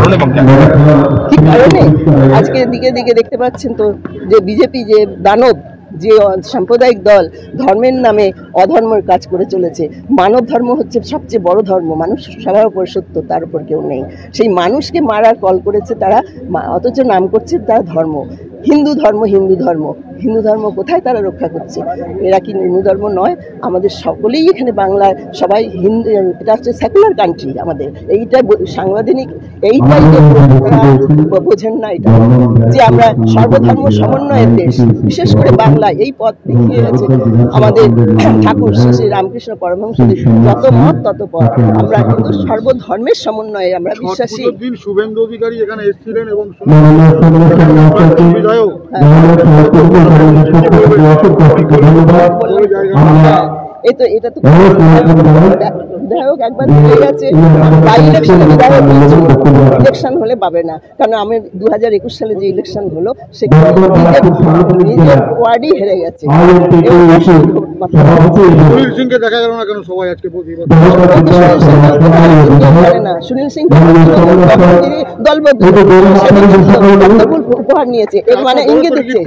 কারণে কি কারণে আজকে দিকে দিকে দেখতে পাচ্ছেন তো যে বিজেপি যে দানব, যে সাম্প্রদায়িক দল ধর্মের নামে অধর্মের কাজ করে চলেছে। মানব ধর্ম হচ্ছে সবচেয়ে বড় ধর্ম, মানুষ সবার উপর সত্য, তার উপর কেউ নেই। সেই মানুষকে মারার কল করেছে তারা, অথচ নাম করছে তারা ধর্ম, হিন্দু ধর্ম। হিন্দু ধর্ম হিন্দু ধর্ম কোথায় তারা রক্ষা করছে? এরা কি হিন্দু ধর্ম নয়? আমাদের সকলেই এখানে বাংলায় সবাই হিন্দু, এটা হচ্ছে সেকুলার কান্ট্রি আমাদের। এইটা সাংবিধানিক, এইটাই বোঝেন না এটা, যে আমরা সর্বধর্ম সমন্বয়ের দেশ। বিশেষ করে বাংলায় এই পথ দেখিয়ে গেছে আমাদের ঠাকুর শ্রী রামকৃষ্ণ পরমহংসদেব, যত মত তত পথ। আমরা কিন্তু সর্বধর্মের সমন্বয়ে আমরা বিশ্বাসী। শুভেন্দু অধিকারী এখানে এসেছিলেন এবং এই তো এটা তো বিধায়ক একবার হয়ে গেছে, বাই ইলেকশনে বিধায়ক ইলেকশন হলে পাবে না, কারণ আমি 2021 সালে যে ইলেকশন হলো সেখানে নিজের ওয়ার্ডই হেরে গেছে। সুনীল সিংকে দেখা গেল না কেন সবাই আজকে? সুনীল সিং দলবদ্ধ উপহার নিয়েছে, এর মানে ইঙ্গিত দিচ্ছে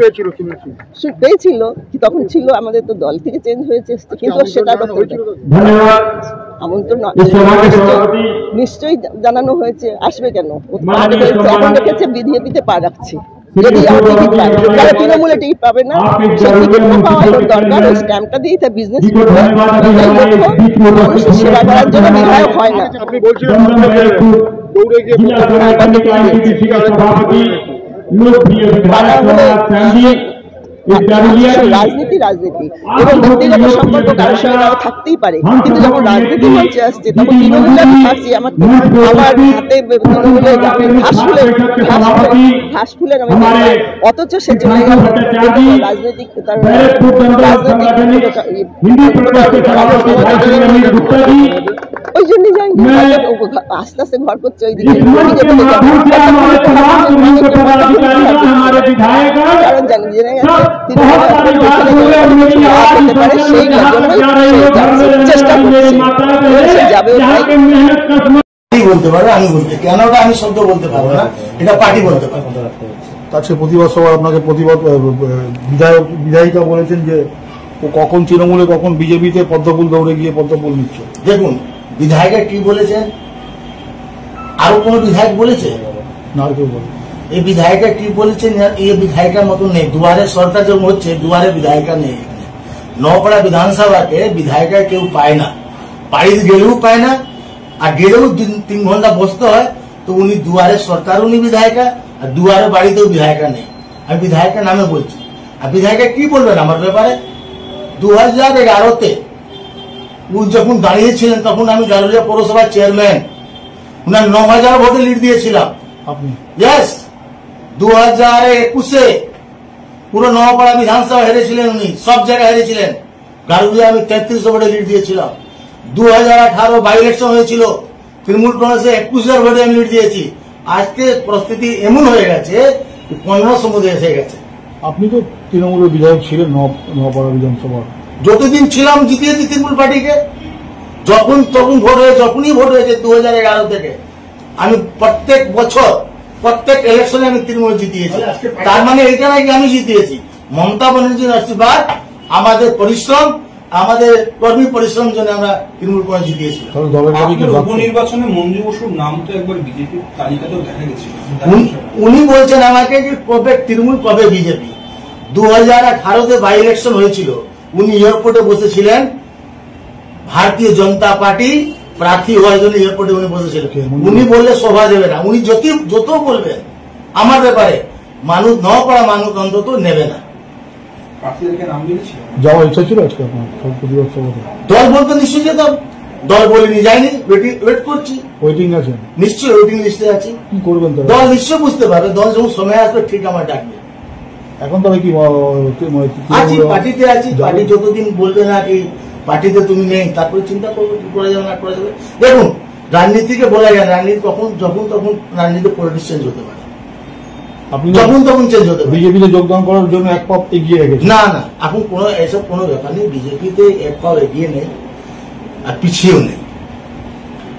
পেয়েছিল, তখন ছিল আমাদের তো দল থেকে চেঞ্জ হয়েছে, কিন্তু সেটা আমন্ত্রণ নিশ্চয়ই জানানো হয়েছে, আসবে কেন? এখন দেখেছে বিজেপিতে পা রাখছে। যদি যারা তৃণমূলে টিকিট পাবে না, সেই টিকিট না পাওয়ার দরকার, ওই স্ট্যাম্পটা দিয়ে তার বিজনেস করবে। মানুষের সেবা করার জন্য বিধায়ক হয় না। আপনি বলছিলেন দৌড়ে গিয়ে রাজনীতি রাজনীতি এবং ব্যক্তিগত সম্পর্ক কারোর সঙ্গে থাকতেই পারে, কিন্তু যখন রাজনীতি মঞ্চে আসছে তখন তৃণমূলে আমি থাকছি, আমার হাতে তৃণমূলের ঘাস ফুলের আমি, অথচ সে চলে গেল রাজনৈতিক ওই জন্যই যাই আস্তে আস্তে ঘর করছে ওই দিকে, কারণ জেনে গেছে চেষ্টা করছে যাবে। বলতে পারবে, আমি বলতে কেন আমি শব্দ বলতে পারবো না, এটা পার্টি বলতে পারবো। আজকে প্রতিবাদ সভা আপনাকে বিধায়িকা বলেছেন যে কখন তৃণমূলে কখন বিজেপিতে পদ্মফুল দৌড়ে গিয়ে পদ্মফুল নিচ্ছে। দেখুন বিধায়িকা কি বলেছেন, আরো কোন বিধায়ক বলেছে না? আর কেউ বলে এই বিধায়িকা কি বলেছেন, এই বিধায়িকার মতন নেই। দুয়ারে সরকার যেমন হচ্ছে, দুয়ারে বিধায়িকা নেই। নওপাড়া বিধানসভাকে বিধায়িকা কেউ পায় না, বাড়িতে গেলেও পায় না, আর গেলেও 3 ঘন্টা বসতে হয়। তো উনি দুয়ারে সরকার, উনি বিধায়িকা, আর দুয়ারে বাড়িতেও বিধায়িকা নেই। আমি বিধায়িকা নামে বলছি। আর বিধায়িকা কি বলবেন আমার ব্যাপারে? 2011-তে উনি যখন দাঁড়িয়েছিলেন তখন আমি গারুলিয়া পৌরসভার চেয়ারম্যান, উনার 9000 ভোটে লিড দিয়েছিলাম। আপনি 2021-এ পুরো নওপাড়া বিধানসভা হেরেছিলেন উনি, সব জায়গায় হেরেছিলেন। গারুলিয়া আমি 3300 ভোটে লিড দিয়েছিলাম। 2018 বাই ইলেকশন হয়েছিল, তৃণমূল কংগ্রেসে 21000 ভোটে আমি লিড দিয়েছি। আজকে পরিস্থিতি এমন হয়ে গেছে 1500 মধ্যে এসে গেছে। আপনি তো তৃণমূলের বিধায়ক ছিলেন নওপাড়া বিধানসভা, যতদিন ছিলাম জিতিয়েছি তৃণমূল পার্টিকে। যখন তখন ভোট হয়েছে, যখনই ভোট হয়েছে 2011 থেকে আমি প্রত্যেক বছর প্রত্যেক ইলেকশনে আমি তৃণমূল জিতিয়েছি। তার মানে এটা নাকি আমি জিতিয়েছি। মমতা ব্যানার্জির আশীর্বাদ, আমাদের পরিশ্রম, আমাদের কর্মী পরিশ্রম জন্য আমরা তৃণমূল করে জিতিয়েছি। উপনির্বাচনে মঞ্জু বসুর নাম তো একবার বিজেপির তালিকাতেও দেখা গেছিল। উনি বলছেন আমাকে যে কবে তৃণমূল কবে বিজেপি। 2018-তে বাই ইলেকশন হয়েছিল, উনি এয়ারপোর্টে বসেছিলেন, ভারতীয় জনতা পার্টি প্রার্থী হওয়ার জন্য এয়ারপোর্টে উনি বসেছিলেন। উনি বললে শোভা দেবে না, উনি যত বলবেন আমার ব্যাপারে মানুষ নওপাড়া মানুষ অন্তত নেবে না। যাওয়ার ইচ্ছা ছিল আজকে আপনার প্রতিবাদ সভাতে? দল বলতে নিশ্চয়ই যেতাম, দল বলিনি, যাইনি, ওয়েট করছি। ওয়েটিং আছে? নিশ্চয়ই ওয়েটিং লিস্টে আছি। কি করবেন দল নিশ্চয় বুঝতে পারবে, দল যখন সময় আসবে ঠিক আমার ডাকবে। এখন তবে কি আছি, পার্টিতে আছি, পার্টি যতদিন বলবে না কি পার্টিতে তুমি নেই, তারপরে চিন্তা করবো কি করা যাবে না করা যাবে। দেখুন রাজনীতিকে বলা যায়, রাজনীতি যখন তখন রাজনীতি পলিটিক্স চেঞ্জ হতে পারে, আপনি যখন তখন চেঞ্জ হতে পারে। বিজেপিতে যোগদান করার জন্য এক পাপ এগিয়ে রেখেছে? না না, এখন এসব কোনো ব্যাপার নেই। বিজেপিতে এক পাপ এগিয়ে নেই আর পিছিয়েও নেই।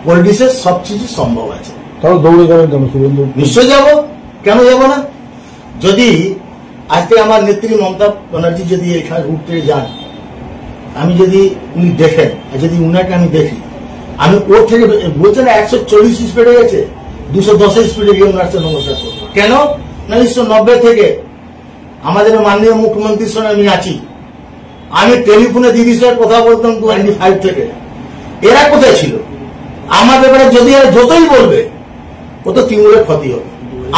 পলিটিক্সের সব কিছু সম্ভব আছে। তাহলে দৌড়ে যাবেন কেন শুভেন্দু? নিশ্চয় যাব, কেন যাব না? যদি আজকে আমার নেত্রী মমতা ব্যানার্জি যদি এখানে উঠতে যান, আমি যদি উনি দেখেন, যদি উনাকে আমি দেখি, আমি ওর থেকে বলছে না 140 স্পিডে গেছে, 210 স্পিডে গিয়ে ওনার সাথে নমস্কার করবো। কেন না 1990 থেকে আমাদের মাননীয় মুখ্যমন্ত্রীর সঙ্গে আমি আছি। আমি টেলিফোনে দিদির সঙ্গে কথা বলতাম 25 থেকে। এরা কোথায় ছিল? আমার ব্যাপারে যদি এরা যতই বলবে কত তৃণমূলের ক্ষতি হবে।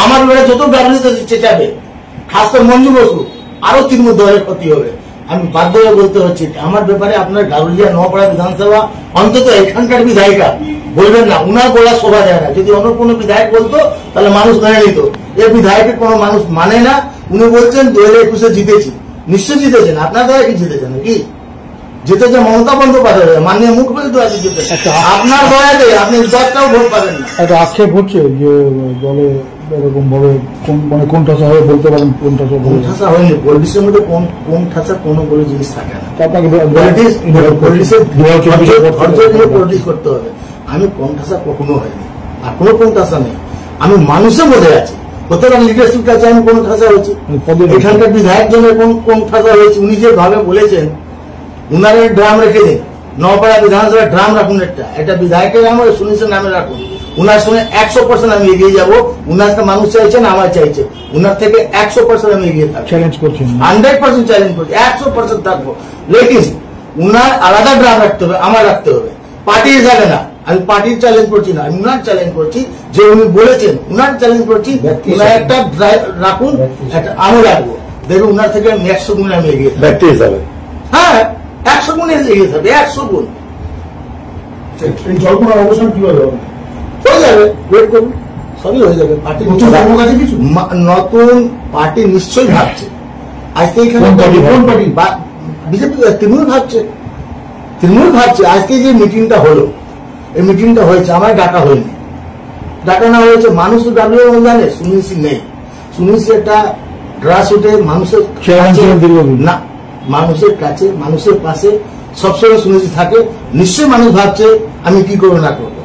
আমার ব্যাপারে যত ব্যবহৃত চেঁচাবে, খাস করে মঞ্জু বসু, আরো তৃণমূল দলের ক্ষতি হবে। আমি বাধ্য হয়ে বলতে হচ্ছে, আমার ব্যাপারে আপনার গারুলিয়া নোয়াপাড়া বিধানসভা অন্তত এখানকার বিধায়িকা বলবেন না, উনার বলা শোভা যায় না। যদি অন্য কোনো বিধায়ক বলতো তাহলে মানুষ মেনে নিত। এই বিধায়কের কোনো মানুষ মানে না। উনি বলছেন 2021-এ জিতেছি। নিশ্চয় জিতেছেন, আপনার দ্বারা কি জিতেছেন নাকি? জিতেছে মমতা বন্দ্যোপাধ্যায়, মাননীয় মুখ্যমন্ত্রী দ্বারা জিতেছেন। আপনার দয়াতে আপনি 10টাও ভোট পাবেন না। একটা আক্ষেপ হচ্ছে যে দলে এরকম ভাবে মানে কোন ঠাসা হবে বলতে পারেন, কোন ঠাসা কোন ঠাসা হয়নি। পলিটিক্সের মধ্যে কোন ঠাসা কোনো বলে জিনিস থাকে না। আপনাকে পলিটিক্স করতে হবে। আমি কোন ঠাসা কখনো হয়নি, আর কোনো কোন ঠাসা নেই। আমি মানুষের মধ্যে আছি। প্রত্যেকটা লিডারশিপ কাছে আমি কোন ঠাসা হয়েছি, এখানকার বিধায়ক জনের কোন ঠাসা হয়েছে। উনি যে ভাবে বলেছেন, উনারের ড্রাম রেখে দিন, নওপাড়া বিধানসভার ড্রাম রাখুন, একটা বিধায়কের নাম সুনীশের নামে রাখুন। উনার সঙ্গে 100% আমি এগিয়ে যাবো। উনার মানুষ চাইছেন, আমার চাইছে, উনার থেকে 100% আমি এগিয়ে থাকবো। চ্যালেঞ্জ করছেন? 100% চ্যালেঞ্জ করছি, 100% থাকবো। লেকিন উনার আলাদা ড্রাম রাখতে হবে, আমার রাখতে হবে। পার্টি হিসাবে না, আমি পার্টির চ্যালেঞ্জ করছি না, আমি উনার চ্যালেঞ্জ করছি। যে উনি বলেছেন উনার চ্যালেঞ্জ করছি। উনার একটা রাখুন, একটা আমি রাখবো। দেখুন উনার থেকে 100 গুণ আমি এগিয়ে থাকবো। ব্যক্তি হিসাবে হ্যাঁ, 100 গুণ এগিয়ে থাকবে, 100 গুণ। এই জল্পনার অবসান কিভাবে হবে? হয়ে যাবে, ওয়েট করুন, সবই হয়ে যাবে। পার্টি নতুন পার্টি নিশ্চয়ই ভাবছে। আজকে এখানে বিজেপি তৃণমূল ভাবছে। আজকে যে মিটিংটা হলো, এই মিটিংটা হয়েছে, আমার ডাকা হয়নি। ডাকা না হয়েছে, মানুষ তো ডাকলেও জানে সুনীল সিং নেই। সুনীল সিং একটা গ্রাসরুটে মানুষের না, মানুষের কাছে, মানুষের পাশে সবসময় সুনীল সিং থাকে। নিশ্চয়ই মানুষ ভাবছে আমি কি করবো না করবো।